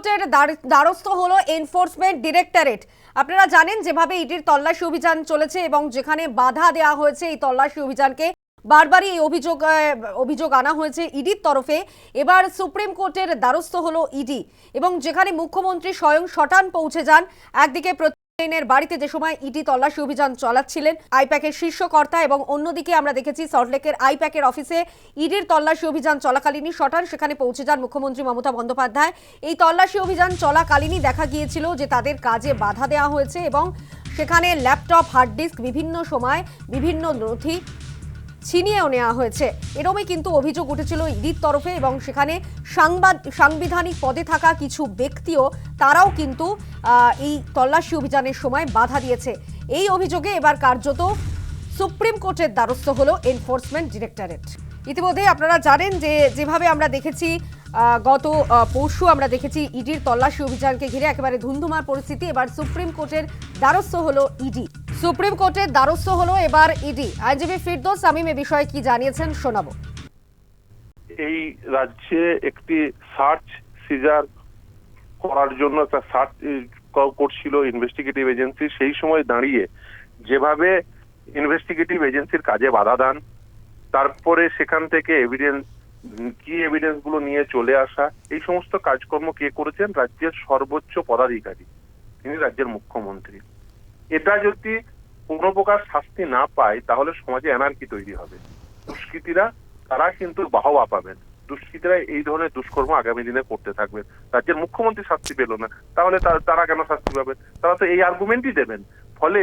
কোর্টের দ্বারস্থ হলো এনফোর্সমেন্ট ডিরেক্টরেট। আপনারা জানেন যেভাবে ইডির তল্লাশি অভিযান চলেছে এবং যেখানে বাধা দেওয়া হয়েছে এই তল্লাশি অভিযানকে, বারবারই এই অভিযোগ আনা হয়েছে ইডির তরফে। এবার সুপ্রিম কোর্টের দ্বারস্থ হলো ইডি এবং যেখানে মুখ্যমন্ত্রী স্বয়ং সটান পৌঁছে যান। একদিকে এর বাড়িতে যে সময় ইডি তল্লাশি অভিযান চালাচ্ছিলেন আইপ্যাকের শীর্ষ কর্তা, এবং অন্যদিকে আমরা দেখেছি সল্টলেকের আইপ্যাকের অফিসে ইডির তল্লাশি অভিযান চলাকালীনই সটান সেখানে পৌঁছে যান মুখ্যমন্ত্রী মমতা বন্দ্যোপাধ্যায়। এই তল্লাশি অভিযান চলাকালীনই দেখা গিয়েছিল যে তাদের কাজে বাধা দেওয়া হয়েছে এবং সেখানে ল্যাপটপ, হার্ড ডিস্ক, বিভিন্ন সময় বিভিন্ন নথি ছিনিয়েও নেওয়া হয়েছে। এরমই কিন্তু অভিযোগ উঠেছিল ইডির তরফে এবং সেখানে সাংবিধানিক পদে থাকা কিছু ব্যক্তিও তারাও কিন্তু এই তল্লাশি অভিযানের সময় বাধা দিয়েছে। এই অভিযোগে এবার কার্যত সুপ্রিম কোর্টের দ্বারস্থ হলো এনফোর্সমেন্ট ডিরেক্টরেট। ইতিমধ্যে আপনারা জানেন যে যেভাবে আমরা দেখেছি গত পরশু আমরা দেখেছি ইডির তল্লাশি অভিযানকে ঘিরে একেবারে ধুন্ধুমার পরিস্থিতি। এবার সুপ্রিম কোর্টের দ্বারস্থ হলো ইডি। সুপ্রিম কোর্টের দ্বারস্থ হলো এবার ইডি। আইনজীবী ফিরদৌস শামীম এ বিষয়ে কি জানিয়েছেন শোনাবো। এই রাজ্যে একটি সার্চ সিজার করার জন্য একটা সার্চ করছিল ইনভেস্টিগেটিভ এজেন্সি। সেই সময় দাঁড়িয়ে যেভাবে ইনভেস্টিগেটিভ এজেন্সির কাজে বাধা দান, তারপরে সেখান থেকে এভিডেন্স গুলো নিয়ে চলে আসা, এই সমস্ত কাজকর্ম কে করেছেন? রাজ্যের সর্বোচ্চ পদাধিকারী, তিনি রাজ্যের মুখ্যমন্ত্রী। এটা যদি কোনো প্রকার শাস্তি না পায় তাহলে সমাজে অ্যানার্কি তৈরি হবে। দুষ্কৃতীরা তারা কিন্তু বাহবা পাবেন, দুষ্কৃতীরা এই ধরনের দুষ্কর্ম আগামী দিনে করতে থাকবেন। রাজ্যের মুখ্যমন্ত্রী শাস্তি পেল না, তাহলে তারা কেন শাস্তি পাবেন? তারা তো এই আর্গুমেন্টই দেবেন। ফলে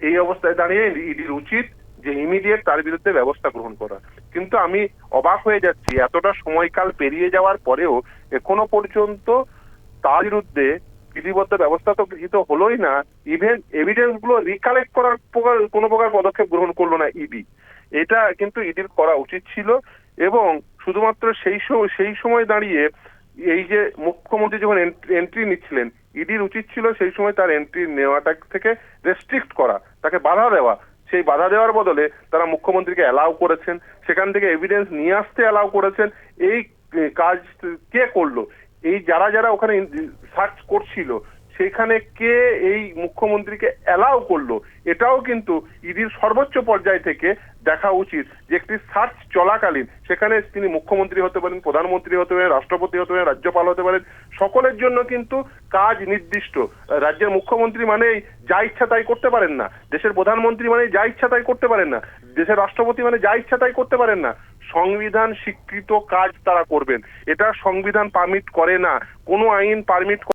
এই অবস্থায় দাঁড়িয়ে ইডির উচিত যে ইমিডিয়েট তার বিরুদ্ধে ব্যবস্থা গ্রহণ করা। কিন্তু আমি অবাক হয়ে যাচ্ছি, এতটা সময়কাল পেরিয়ে যাওয়ার পরেও এখনো পর্যন্ত তার বিরুদ্ধে বিধিবদ্ধ ব্যবস্থা তো গৃহীত হলোই না, ইভেন এভিডেন্স গুলো রিকালেক্ট করার কোনো প্রকার পদক্ষেপ গ্রহণ করলো না ইডি। এটা কিন্তু ইডির করা উচিত ছিল। এবং শুধুমাত্র সেই সময় দাঁড়িয়ে এই যে মুখ্যমন্ত্রী যখন এন্ট্রি নিচ্ছিলেন, ইডির উচিত ছিল সেই সময় তার এন্ট্রি নেওয়াটা থেকে রেস্ট্রিক্ট করা, তাকে বাধা দেওয়া। সেই বাধা দেওয়ার বদলে তারা মুখ্যমন্ত্রীকে অ্যালাউ করেছেন, সেখান থেকে এভিডেন্স নিয়ে আসতে অ্যালাউ করেছেন। এই কাজ কে করলো? এই যারা ওখানে সার্চ করছিল সেখানে কে এই মুখ্যমন্ত্রীকে অ্যালাউ করলো? এটাও কিন্তু ইডির সর্বোচ্চ পর্যায় থেকে দেখা উচিত যে একটি সার্চ চলাকালীন সেখানে তিনি মুখ্যমন্ত্রী হতে পারেন, প্রধানমন্ত্রী হতে পারেন, রাষ্ট্রপতি হতে পারেন, রাজ্যপাল হতে পারেন, সকলের জন্য কিন্তু কাজ নির্দিষ্ট। রাজ্যের মুখ্যমন্ত্রী মানেই যা ইচ্ছা তাই করতে পারেন না, দেশের প্রধানমন্ত্রী মানে যা ইচ্ছা তাই করতে পারেন না, দেশের রাষ্ট্রপতি মানে যা ইচ্ছা তাই করতে পারেন না। সংবিধান স্বীকৃত কাজ তারা করবেন, এটা সংবিধান পারমিট করে না, কোনো আইন পারমিট